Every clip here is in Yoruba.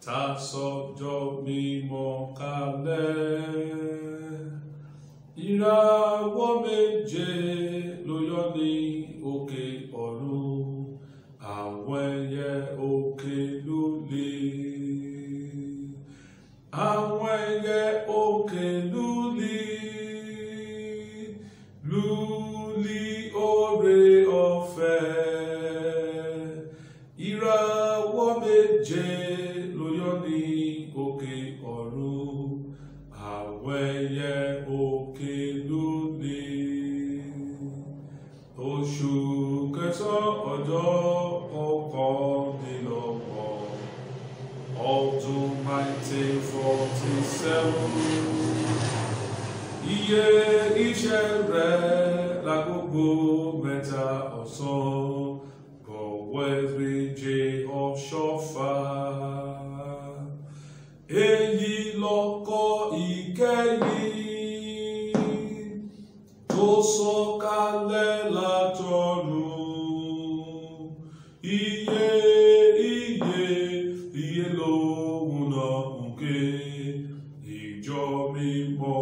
ta sọ́jọ́ mímọ́ kalẹ̀. Ìràwọ̀ méje ló yọ ní òkè ọ̀run, àwọn ẹyẹ òkè lulè. Àwọn ẹyẹ òkè lulè, lulè oore ọ̀fẹ́. Ìràwọ̀ méje ló yọ ní òkè ọ̀run, àwọn ẹyẹ òkè lulè. Oṣù kẹsàn-án ọjọ́ kọkàndínlọ́gbọ̀n ọdún 1947. Iye iṣẹ́ rẹ̀ lágogo mẹ́ta ọ̀sán, Gọ̀wẹ́gbèje Ọ̀ṣọ́fà. Èyí lọ́kọ̀ ìkẹyìn tó sọ̀kalẹ̀ látọ̀run. Iye lóhùn náà ń ké, ìjọ mímọ́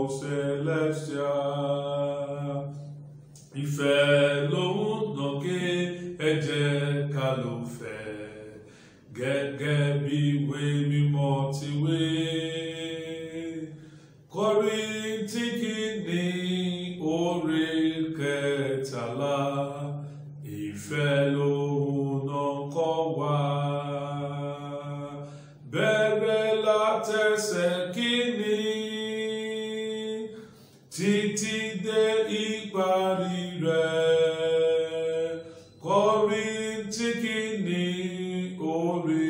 celestial. Ìfẹ́ lóhùn náà ké, ẹ jẹ́ ká lọ fẹ́, gẹ́gẹ́ bí ìwé mímọ́ ti wí. Kọ́ríńtì kìíní orí kẹtàlá. Ìfẹ́ lóhùn náà kọ́ wa, bẹ̀rẹ̀ látẹsẹ̀ kìíní títí dé ìparí rẹ̀. Kọ́ríńtì kìíní orí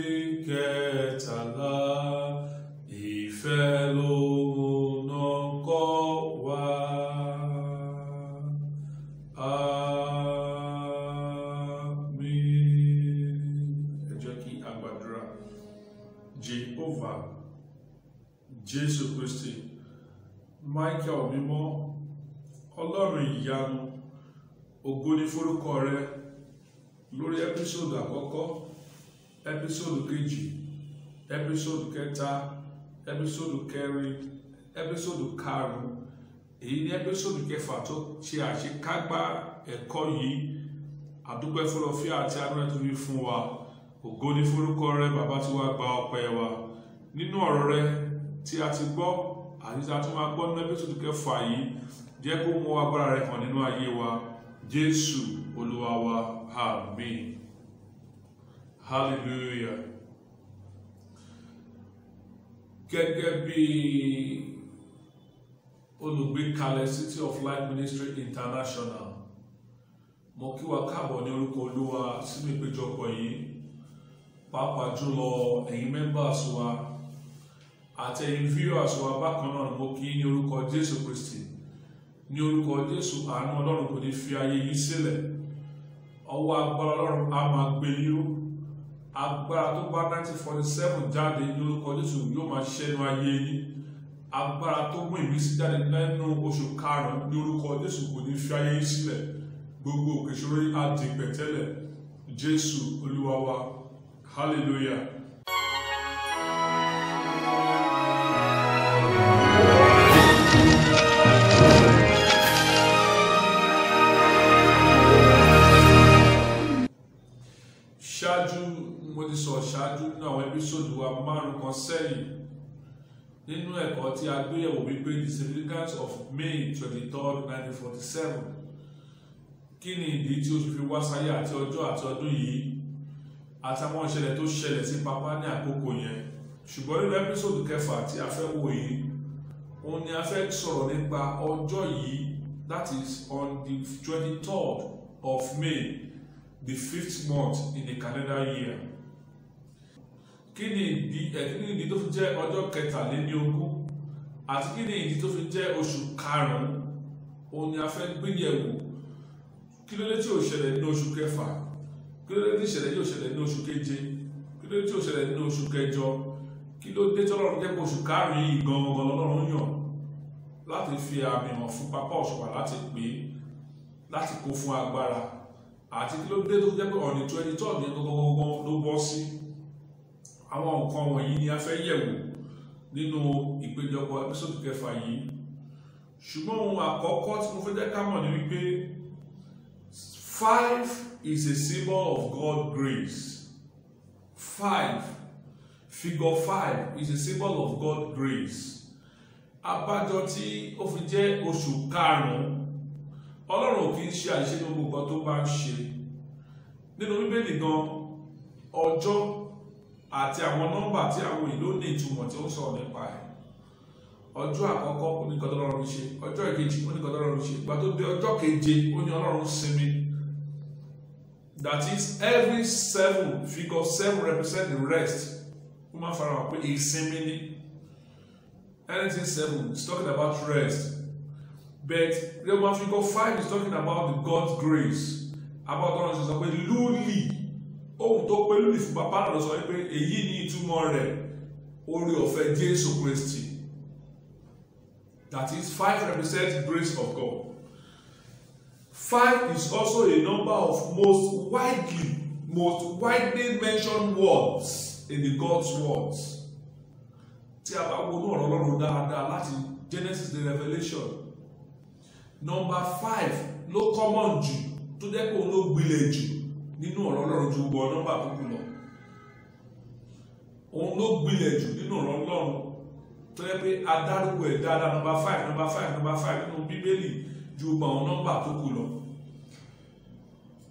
kẹtàlá. Ìfẹ́ lóhùn náà kọ́ wa. Jehovah, Jésù Kristi, Michael mímọ́, Ọlọ́run ìyanu, ògo ni forúkọ rẹ lórí ẹ́písòdù àkọ́kọ́, ẹ́písòdù kejì, ẹ́písòdù kẹta, ẹ́písòdù kẹrin, ẹ́písòdù karùn-ún, èyí ni ẹ́písòdù kẹfà tó ṣe àṣekágbá ẹ̀kọ́ yìí. Àdúpẹ́ fọlọ́fíà àti àánú ẹ̀ tó fi fún wa. Ògo ni forúkọ rẹ bàbá, tí wàá gba ọpẹ́ wa nínú ọ̀rọ̀ rẹ tí a ti gbọ́ àti tí a tún máa gbọ́ nínú ẹ́písòdù kẹfà yìí. Jẹ́ kó mú agbára rẹ hàn nínú ayé wa. Jésù Olúwa wa, àmín. Hallelujah. Gẹ́gẹ́ bí olùgbékalẹ̀ City of Life Ministry International, mo kí wa káàbọ̀ ní orúkọ Olúwa sínú ìpéjọpọ̀ yìí. Pàápàá jùlọ ẹ̀yin members wa àti ẹ̀yin viewers wa bákan náà mo kí ní orúkọ Jésù Kristi. Ní orúkọ Jésù, àánú Ọlọ́run kò ní fi ayé yín sílẹ̀. Ọwọ́ agbára Ọlọ́run á máa gbé yín. Agbára tó bá 1947 jáde ní orúkọ Jésù yóò máa ṣẹ́nu ayé yín. Agbára tó mú ìmísí jáde nínú oṣù karùn-ún ní orúkọ Jésù kò ní fi ayé yín sílẹ̀. Gbogbo òkè ìṣòro á di pẹ̀tẹ́lẹ̀. Jésù Olúwa wa. Hallelujah. Ṣáájú mo ti sọ ṣáájú nínú àwọn ẹ́písòdù wa márùn kan sẹ́yìn nínú ẹ̀kọ́ tí a gbé yẹ̀wò wípé the significance of May 23rd 1947. Kí ni ìdí tí oṣù fi wá sáyé àti ọjọ́ àti ọdún yìí àtàwọn ìṣẹ̀lẹ̀ tó ṣẹlẹ̀ sí Papa ní àkókò yẹn. Ṣùgbọ́n nínú ẹ́písòdù kẹfà tí a fẹ́ wò yìí, òun ni a fẹ́ sọ̀rọ̀ nípa ọjọ́ yìí, that is on the 23rd of May, the 5th month in the calendar year. Kí ni ìdí tó fi jẹ́ ọjọ́ kẹtàlélógún àti kí ni ìdí tó fi jẹ́ oṣù karùn-ún? Òun ni a fẹ́ gbé yẹ̀wò. Kí ló dé tí ó ṣẹlẹ̀ ní oṣù kẹfà? Kí ló dé tí ìṣẹ̀lẹ̀ yóò ṣẹlẹ̀ ní oṣù keje? Kí ló dé tí ó ṣẹlẹ̀ ní oṣù kẹjọ? Kí ló dé tí Ọlọ́run jẹ́ pé oṣù karùn-ún yìí gangan Ọlọ́run yàn láti fi àmì hàn fún Papa Òṣùpá láti pè é, láti kó fún agbára? Àti kí ló dé tó jẹ́ pé ọ̀nì 23rd yẹn gangan ló bọ́ sí? àwọn nǹkan wọ̀nyí ni a fẹ́ yẹ̀wò nínú ìpéjọpọ̀ episode kẹfà yìí. Ṣùgbọ́n ohun àkọ́kọ́ tí mo fẹ́ jẹ́ ká mọ̀ ni wípé 5 is a symbol of God's grace. 5, figure 5 is a symbol of God's grace. Abájọ tí ó fi jẹ́ oṣù karùn-ún, Ọlọ́run kì í ṣe àṣìṣe ní gbogbo nǹkan tó bá ń ṣe. Nínú Bíbélì gan, ọjọ́ àti àwọn nọ́mbà tí àwọn ìlú ní ìtumọ̀ tí ó ń sọ̀rọ̀ nípa ẹ̀. Ọjọ́ àkọ́kọ́ ó ní nǹkan tí Ọlọ́run ṣe, ọjọ́ ìkejì ó ní nǹkan tí Ọlọ́run ṣe, ìgbà tó dé ọjọ́ keje ó ní Ọlọ́run sinmi. That is, every 7, figure 7 represent the rest. Ó máa fara hàn pé ìsinmi ni. Anything 7 is talking about rest. But Roman figure 5 is talking about the God's grace. About Ọlọ́run ṣe sọ pé lúlì. Ohun tó pé lúlì fún bàbá náà lọ sọ pé èyí ni ìtumọ̀ rẹ̀, oore ọ̀fẹ́ Jésù Kristi. That is, 5 represents grace of God. 5 is also a number of most widely mentioned words in the God's words. Tí a bá wo ní ọ̀rọ̀ Ọlọ́run dáadáa láti Genesis to Revelation, number 5 ló common jù, tó jẹ́ pé òun ló gbilẹ̀ jù nínú ọ̀rọ̀ Ọlọ́run ju gbogbo nọ́mbà tó kù lọ. Òun ló gbilẹ̀ jù nínú ọ̀rọ̀ Ọlọ́run tó jẹ́ pé adárúkọ ẹ̀ dáadáa number 5 nínú Bíbélì ju gbogbo àwọn nọ́mbà tó kù lọ.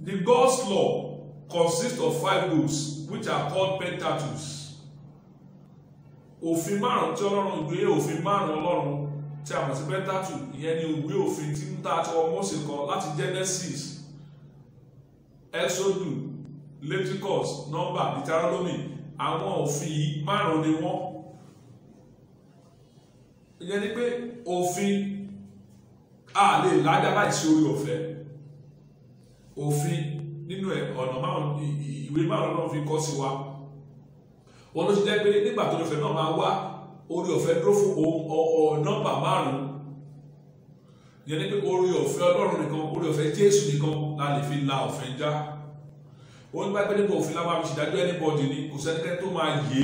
The God's law consists of 5 books which are called Pentateuch. Òfin márùn-ún tí Ọlọ́run gbé, òfin márùn-ún Ọlọ́run tí a mọ̀ sí Pentateuch, ìyẹn ni ìwé òfin tí ń ta àti ọmọ Mósè kọ láti Genesis, Exodus, Leviticus, Number, Deuteronomy. Àwọn òfin yìí márùn-ún ni wọ́n. Ìyẹn ni pé òfin a lè lájà láìsí orí ọ̀fẹ́. Òfin nínú ọ̀nà márùn-ún, ìwé márùn-ún náà fi kọ́ sí wa. Wọ́n ló ṣe jẹ́ pé nígbà tó lọ́fẹ́ náà máa wá, orí ọ̀fẹ́ dúró fún nọ́mbà márùn-ún. Ìyẹn ni pé orí ọ̀fẹ́ Ọlọ́run nìkan, orí ọ̀fẹ́ Jésù nìkan la lè fi la ọ̀fẹ́ já. Wọ́n nígbà pé nípa òfin láwọn àmìṣìdájọ́ anybody ni, kò sẹ́nikẹ́ni tó máa yé,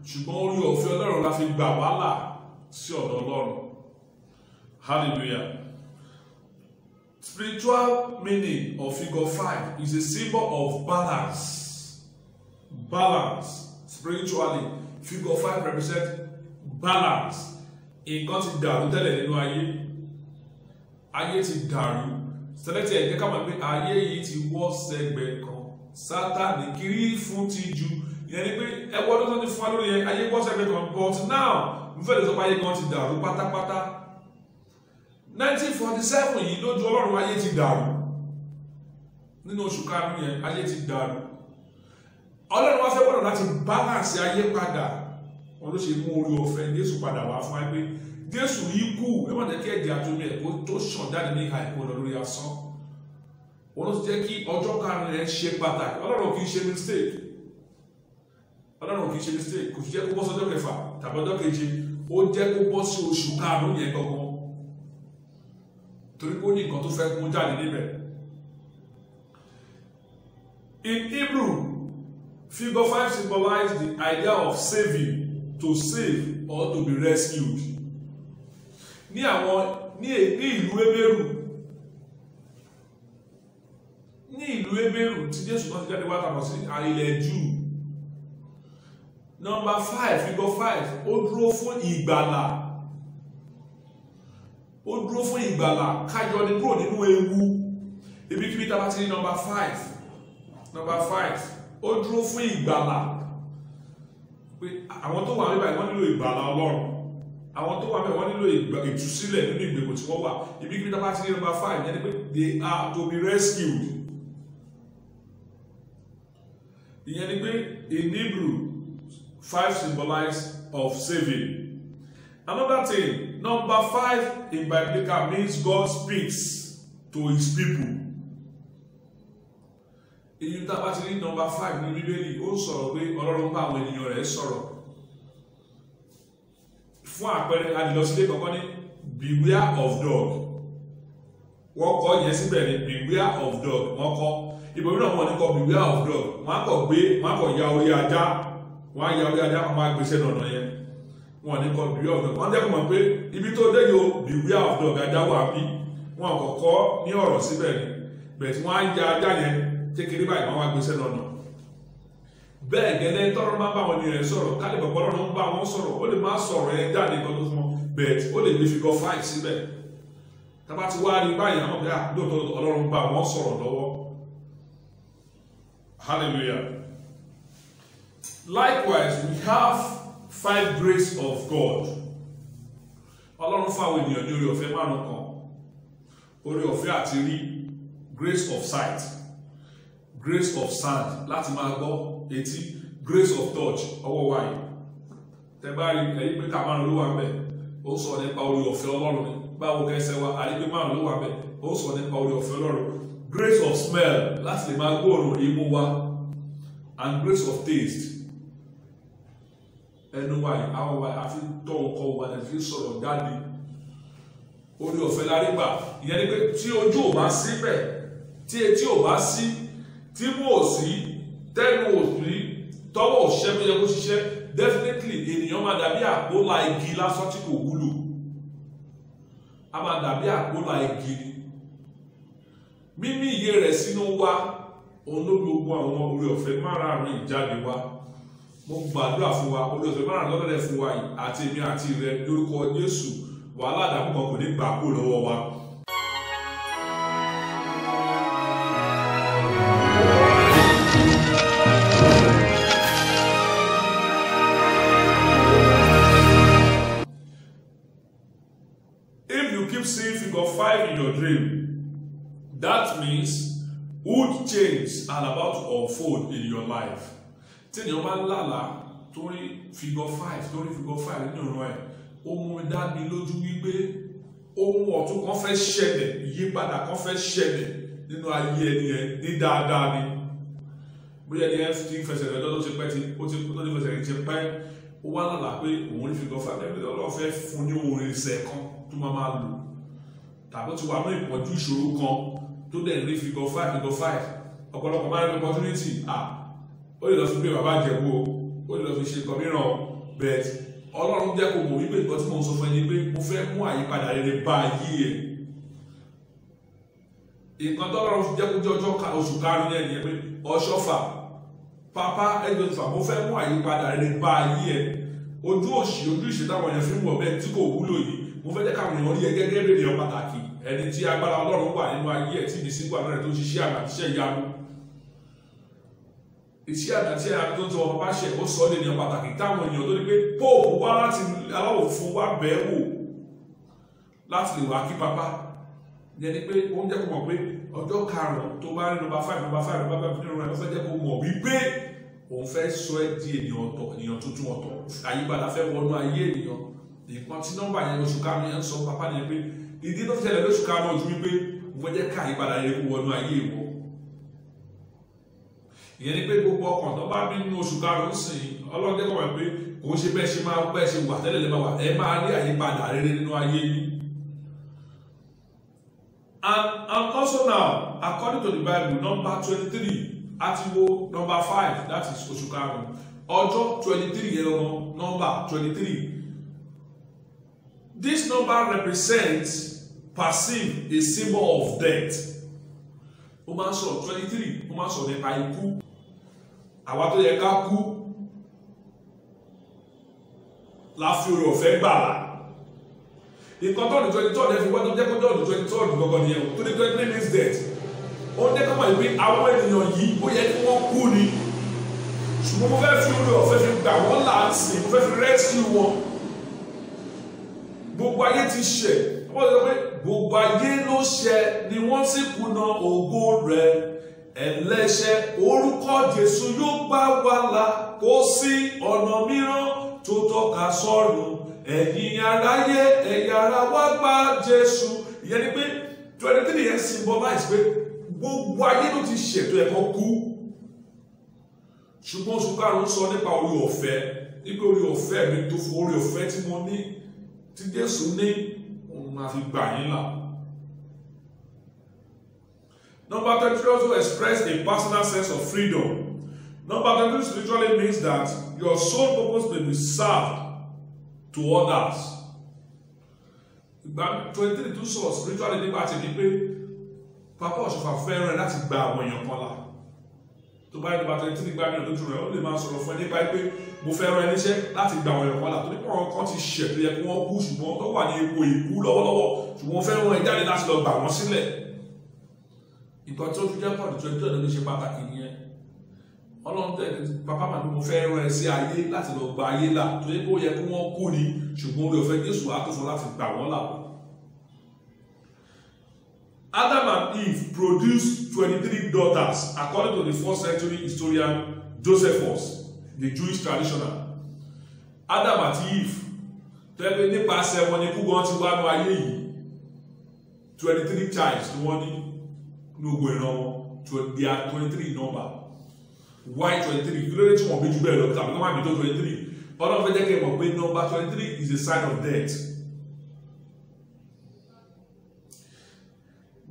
ṣùgbọ́n orí ọ̀fẹ́ Ọlọ́run la fi gbà wàhálà sí ọ̀dọ̀ Ọlọ́run. Hallelujah. Spiritual meaning of figure 5 is a symbol of balance. Balance. Spiritually, figure 5 represents balance. Nǹkan ti dàrú tẹ́lẹ̀ nínú ayé. Ayé ti dàrú. Sẹ́lẹ̀tì ẹ̀jẹ̀ ká mọ̀ pé ayé yìí ti wọ́ sẹ́gbẹ̀ẹ́ kan. Sátánì kiri fún ti ju. Ìyẹn ni pé ẹwọ́ ọdún tó ti fún wa lórí ayé wọ́ sẹ́gbẹ̀ẹ́ kan. But now, mo fẹ́ lè sọ pé ayé kan ti dàrú pátápátá. 1947 yìí lójú Ọlọ́run ayé ti dàrú. Nínú oṣù karùn-ún yẹn ayé ti dàrú. Ọlọ́run wá fẹ́ gbọ́dọ̀ láti balance ayé padà. Wọ́n ló ṣe mú orí ọ̀fẹ́ Jésù padà wá fún wa pé Jésù yìí kú, ẹ má jẹ́ kí ẹ̀jẹ̀ àtúnmí ẹ̀kọ́ tó ṣàn jáde ní ìhà ẹ̀kọ́ lọ lórí asán. Wọ́n ló ti jẹ́ kí ọjọ́ karùn-ún rẹ̀ ṣe pàtàkì. Ọlọ́run kì í ṣe mistake. Ọlọ́run kì í ṣe mistake. Kò sì jẹ́ kó bọ́ sí ọjọ́ kẹfà tàbí ọjọ́ keje. Ó jẹ́ kó bọ́ sí oṣù karùn-ún yẹn gangan. Torí pé ó ní nǹkan tó fẹ́ mú jáde níbẹ̀. In Hebrew, figure 5 symbolizes the idea of saving, to save or to be rescued. Ní ìlú Hébérù tí Jésù náà ti jáde wá tàbí sí ilẹ̀ Júù. Number 5, figure 5, ó dúró fún ìgbàlà. Ó dúró fún ìgbàlà, kájọ ní kúrò nínú ewu. Ibikíbi tá a bá ti ní number 5. Number 5. Ó dúró fún ìgbàlà. Pé àwọn tó wà níbẹ̀ wọ́n nílò ìgbàlà Ọlọ́run. Àwọn tó wà níbẹ̀ wọ́n nílò ìtúsílẹ̀ nínú ìgbèkùn tí wọ́n wà. Ibikíbi tá a bá ti ní number 5 yẹn ni pé they are to be rescued. Ìyẹn ni pé in Hebrew 5 symbolizes of saving. Another thing, number 5 in Biblical means God speaks to his people. Èyí tá a bá ti ní number 5 ní Bíbélì, ó sọ̀rọ̀ pé Ọlọ́run bá àwọn ènìyàn rẹ̀ sọ̀rọ̀. Fún àpẹẹrẹ, adìlọsílẹ̀ kọ̀ọ̀kan ní beware of dog. Wọ́n kọ́ yẹn síbẹ̀ ní beware of dog. Wọ́n kọ́ ibòmíràn wọn ní kọ́ beware of dog. Wọ́n á kọ̀ ya orí ajá. wọ́n á ya orí adé àwọn máa gbèsè lọ́nà yẹn wọ́n ní kọ́ beware of dog wọ́n jẹ́ kó mọ̀ pé ibi tó dé yóò beware of dog ajá wà bí wọ́n kọ́kọ́ ní ọ̀rọ̀ síbẹ̀ ni bẹ̀ẹ̀ tí wọ́n á ya ajá yẹn kékeré báyìí wọ́n wá gbèsè lọ́nà bẹ́ẹ̀ gẹ́gẹ́ tọ́rọ máa bá wọn ní rẹ̀ sọ̀rọ̀ kálí bọ̀bọ̀ lọ́nà ń bá wọn sọ̀rọ̀ ó lè má sọ̀rọ̀ ẹ̀ jáde kan tó fún wọn bẹ́ẹ̀ ó lè gbé figure 5 síbẹ̀ tábà ti wá rí báyìí àwọn ọ̀gá lóòótọ́ Ọlọ́run bá wọn sọ̀rọ̀ lọ́wọ́ hallelujah. Likewise, we have 5 grace of God. Ọlọ́run fún àwọn ènìyàn ní oore ọ̀fẹ́ márùn kan. Oore ọ̀fẹ́ àti rí, grace of sight, grace of sound láti máa gbọ́ etí, grace of touch ọwọ́ wáyé. Tẹ́bárí ẹ̀yí pé ká márùn ló wà bẹ́ẹ̀. Ó sọ nípa oore ọ̀fẹ́ Ọlọ́run ni. Báwo kẹsẹ̀ wa, àrí pé márùn ló wà bẹ́ẹ̀. Ó sọ nípa oore ọ̀fẹ́ Ọlọ́run. Grace of smell láti lè máa gbóòórùn imú wa, and grace of taste. Ẹnu wa yìí àwọn wa àfi tọ́ ọkọ wa náà fi sọ̀rọ̀ jáde orí ọ̀fẹ́ lárí gbà ìyẹn ni pé tí ojú ò bá sí bẹ̀ tí etí ò bá sí tí mú ò sí tẹ́nu ò sí tọ́wọ́ òṣìṣẹ́ tó yẹ kó ṣiṣẹ́ definitely ènìyàn máa dàbí àpólà igi lásán tí kò wúlò a máa dàbí àpólà igi ni mímí iye rẹ̀ sínú wa òun ló gbogbo àwọn orí ọ̀fẹ́ márààrún ìjáde wa. Mo gbàdúrà fún wa orí ọ̀fẹ́ márùn lọ́dọ̀dẹ̀ fún wa yìí àti èmi àti rẹ lórúkọ Jésù wàhálà àdàmú kan kò ní gbà kó lọ́wọ́ wa. If you keep seeing figure 5 in your dream, that means wood chains are about to unfold in your life. Tí ènìyàn bá lálàá torí figure 5 nínú ọ̀rọ̀ ẹ̀ ó mú mi dá mi lójú wípé ohun ọ̀tun kan fẹ́ ṣẹlẹ̀ ìyípadà kan fẹ́ ṣẹlẹ̀ nínú ayé ẹni ẹ ní dáadáa ni bóyá ẹni ẹ ti fẹsẹ̀ lọ́jọ́ tó ti pẹ́ tó ti fẹsẹ̀ ti pẹ́ ó wá lálàá pé òun ní figure 5 ẹgbẹ́ Ọlọ́run fẹ́ fún ní orin ìṣẹ̀ kan tó máa lò tàbí ó ti wà ní ìpọ́njú ìṣòro kan tó dẹ̀ ní figure 5 ọ̀pọ̀lọpọ̀ máa ń rí opportunity ó lè lọ fi gbé bàbá Ìjẹ̀bú ó lè lọ fi ṣe nǹkan mìíràn bẹ́ẹ̀ Ọlọ́run jẹ́ kó mọ̀ wípé nǹkan tí mo ń sọ fún ẹni pé mo fẹ́ mú àyípadà rere bá ayé ẹ̀ nǹkan tó Ọlọ́run fi jẹ́ kó jẹ́ oṣù karùn-ún yẹn nìyẹn pé Ọ̀ṣọ́fà pápá ẹgbẹ̀fà mo fẹ́ mú àyípadà rere bá ayé ẹ̀ ojú òṣì ojú ìṣe táwọn èèyàn fi ń wọ̀ bẹ́ẹ̀ tí kò wúlò yìí mo fẹ́ jẹ́ káwọn èèyàn rí ẹ gẹ́gẹ́ bí ènìyàn pàtàkì ẹni tí agbára Ọlọ́run wà nínú ayé ẹ̀ tí ìbísí wà náà tó ṣiṣẹ́ àgbàtíṣẹ́ ìyanu iṣẹ́ àdáṣe àdó tó ọmọ bá ṣe ó sọ ọ́ lènìyàn pàtàkì táwọn èèyàn tó ní pé póòpù wá láti aláwọ̀ fún wa bẹ́ẹ̀ wò láti lè wá kí pápá yẹn ni pé ó ń jẹ́ kó mọ̀ pé ọjọ́ karùn-ún tó bá rí nọ́mbà 5 nínú rẹ̀ ó fẹ́ jẹ́ kó mọ̀ wípé òun fẹ́ sọ ẹ́ di ènìyàn ọ̀tọ̀ ènìyàn tuntun ọ̀tọ̀ àyípadà fẹ́ wọnú ayé ènìyàn nǹkan tí nọ́mbà yẹn oṣù karùn-ún yẹn ń sọ pápá nìyẹn pé ìdí tó fi ṣẹlẹ̀ lóṣù karùn-ún ojú wípé mo fẹ́ jẹ́ ká àyípadà rere kó wọnú ayé ìwọ ìyẹn ni pé gbogbo ọkàn tó bá bí nínú oṣù karùn-ún sìn Ọlọ́run jẹ́ kó mọ̀ pé kò ń ṣe bẹ́ẹ̀ ṣe wà tẹ́lẹ̀ lè máa wà ẹ máa rí àyípadà rere nínú ayé yìí. And also now, according to the Bible, number 23 àti wo number 5 that is oṣù karùn-ún ọjọ́ 23 yẹn lọ́mọ number 23. This number represents perceive a symbol of death. Ó máa ń sọ 23 ó máa ń sọ nípa ikú àwa tó yẹ ká kú la fi oore ọ̀fẹ́ gbàlà nǹkan tó ní 23 ẹ fi wá tó jẹ́ kó jẹ́ ọdún 23 gbọ́gbọ́ nìyẹn tó ní 23 means death ó ń dẹ́kọ̀ mọ̀ pé àwọn ènìyàn yìí ó yẹ kí wọ́n kú ni ṣùgbọ́n mo fẹ́ fi oore ọ̀fẹ́ fi gbà wọ́n láti mo fẹ́ fi rescue wọn gbogbo ayé ti ṣẹ̀ wọ́n sọ pé gbogbo ayé ló ṣẹ̀ ni wọ́n sì kùnà ògo rẹ̀ ẹlẹ́ṣẹ̀ orúkọ Jésù yóò gbà wá là kò sí ọ̀nà mìíràn tó tọ́ka sọ́run ẹ̀yin aráyé ẹ̀yin ará wá gba Jésù ìyẹn ni pé 23 yẹn symbolize pé gbogbo ayé ló ti ṣètò ẹ̀kọ́ kú ṣùgbọ́n oṣù karùn-ún sọ nípa orí ọ̀fẹ́ nípa orí ọ̀fẹ́ mi tó fún orí ọ̀fẹ́ tí mo ní tí Jésù ní òun máa fi gbà yín là. Number 23 also expressed a personal sense of freedom Number 23 spiritually means that your sole purpose may be served to others. 23 tún sọ̀rọ̀ spiritually nípa ti ní pé Papa Ọ̀ṣọ́fà fẹ́ràn láti gba àwọn èèyàn kan là. Tó bá nípa 23 gbá mìíràn lójú rẹ̀, ó lè máa sọ̀rọ̀ fún ẹ nípa pé mo fẹ́ràn ẹníṣẹ́ láti gba àwọn èèyàn kan là. Tó nípa àwọn kan ti ṣẹ̀ tó yẹ kí wọ́n kú ṣùgbọ́n tó wà ní ipò ìkú lọ́wọ́lọ́wọ́ ṣùgbọ́n fẹ́ràn ẹ jáde láti lọ gbà wọ́n sílẹ̀. Nǹkan tó fi jẹ́ pọ̀ ní 22 ọdún ṣe pàtàkì nìyẹn. Ọlọ́run tẹ̀ Papa màá bí mo fẹ́ rán ẹ sí ayé láti lọ gba ayé là tó yẹ kó yẹ kí wọ́n kú ni ṣùgbọ́n orí ọ̀fẹ́ Jésù á tó fún láti gbà wọ́n là. Adam and Eve produced 23 daughters according to the 1st century historian Josephus, the Jewish traditional. Adam àti Eve tẹ́lẹ̀ nípasẹ̀ wọn ni kú gan ti wá ní ayé yìí 23 times ni wọ́n ní gbogbo ìran wọn they are 23 number. Why 23? Kí ló dé tí wọ́n bí jù bẹ́ẹ̀ lọ tàbí kí wọ́n bí tó 23? Ọlọ́run fẹ́ jẹ́ kí ẹ mọ̀ pé number 23 is a sign of death.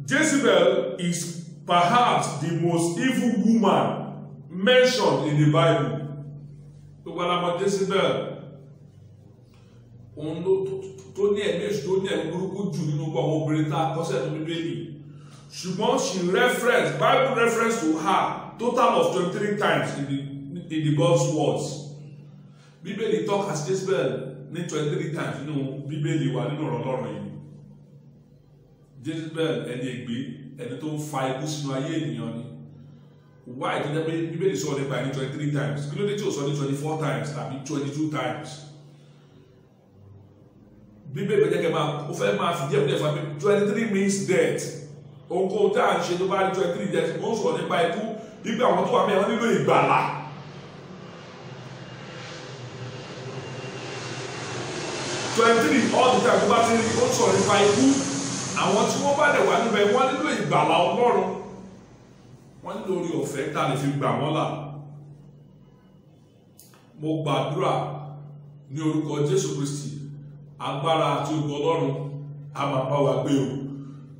Jezebel is perhaps the most evil woman mentioned in the Bible. Gbogbo alamọ Jezebel òun ló tó ní ẹ̀mí èṣù tó ní ẹ̀mí burúkú jù nínú gbogbo àwọn obìnrin tá a kọ́ sẹ́nu Bíbélì. Ṣùgbọ́n Bible reference to her total of 23 times in the God's words. Bíbélì tọ́ka sí Jezebel ní 23 times nínú Bíbélì wa nínú ọ̀rọ̀ Ọlọ́run yìí. Jezebel ẹni ègbé ẹni tó ń fa ikú sínú ayé ènìyàn ni. Why tó jẹ́ pé Bíbélì sọ nípa ẹni 23 times? Kí ló dé tí ò sọ ní 24 times tàbí 22 times? Bíbélì bẹ̀jẹ̀ kẹ́ ó fẹ́ máa fi díẹ̀ díẹ̀ fún mi 23 means death. Ohunkóhun tá à ń ṣe tó bá rí 23 death ó ń sọ̀rọ̀ nípa ikú nígbà àwọn tó wà mí àwọn nílò ìgbàlá. All the time tó bá ti rí ó ń sọ̀rọ̀ nípa ikú. Àwọn tí wọ́n bá dẹ̀ wà níbẹ̀ wọ́n nílò ìgbàlá Ọlọ́run. Wọ́n nílò orí ọ̀fẹ́ tá a lè fi gbà wọ́n là. Mo gbàdúrà ní orúkọ Jésù Kristi agbára àti ògo Ọlọ́run a máa bá wa gbé o.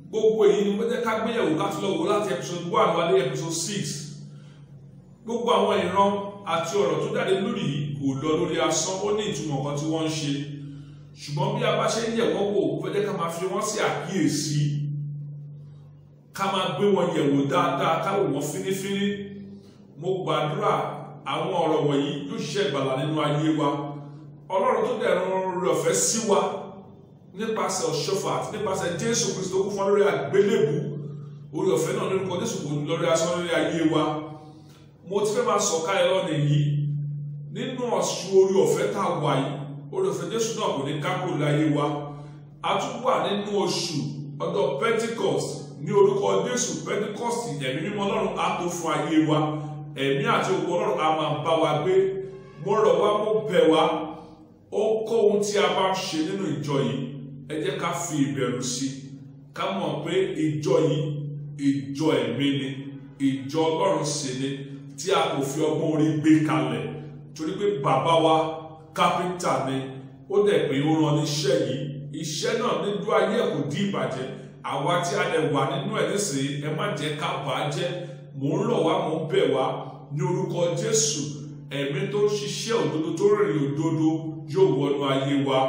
Gbogbo èyí ni wọ́n jẹ́ ká gbéyẹ̀wò ká tún lọ wò láti episode 1 wá dé episode 6. Gbogbo àwọn ìran àti ọ̀rọ̀ tó jáde lórí yìí kò lọ lórí asán, ó ní ìtumọ̀ kan tí wọ́n ń ṣe. Ṣùgbọ́n bí a bá ṣe ń yẹ̀ wọ́n wò ó fẹ́ jẹ́ ká máa fi wọ́n sí àkíyèsí, ká máa gbé wọn yẹ̀wò dáadáa, ká wò wọ́n fínífíní. Mo gbàdúrà àwọn ọ̀rọ̀ wọ̀nyí yóò ṣiṣẹ́ ìgbàlà nínú ayé wa. Ọlọ́run tó dẹ̀ rán oore ọ̀fẹ́ sí wa nípasẹ̀ Ọ̀ṣọ́fà àti nípasẹ̀ Jésù Kristi tó kú fún lórí àgbélébù, oore ọ̀fẹ́ náà lórúkọ Jésù kò ní lórí asán lórí ayé wa. Mo ti fẹ́ máa sọ̀kalẹ̀ lọ́nà yìí nínú ọ̀ṣù oore ọ̀fẹ́ tá a wà yìí. Oore ọ̀fẹ́ Jésù náà kò ní kákò láyé wa. A tún wà nínú oṣù ọjọ́ Pentecost ní orúkọ Jésù. Pentecost ẹ̀mí mímọ́ Ọlọ́run á tó fún ayé wa. Ẹ̀mí àti ògo Ọlọ́run á máa bá wa gbé. Mo rọ̀ wá, mo bẹ̀ wá. Ohunkóhun tí a bá ń ṣe nínú ìjọ yìí, ẹ jẹ́ ká fi ìbẹ̀rù sí i. Ká mọ̀ pé ìjọ yìí ìjọ ẹ̀mí ni, ìjọ Ọlọ́run sì ni tí a kò fi ọgbọ́n orí gbé kalẹ̀. Torí pé bàbá wa kápẹ́ńtà ni, ó dẹ̀ pé ó rán níṣẹ́ yìí. Iṣẹ́ náà nínú ayé ẹ̀ kò dí ìbàjẹ́. Àwa tí a lè wà nínú ẹ̀ nísìnyí, ẹ má jẹ́ ká bà á jẹ́. Mò ń rọ̀ wá, mò ń bẹ̀ wá ní orúkọ Jésù. Ẹ̀mí tó ń ṣiṣẹ́ òdodo tó rìn òdodo yóò wọnú ayé wa.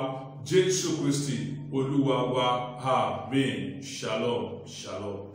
Jésù Kristi Olúwa wa. Amen. Shalom. Shalom.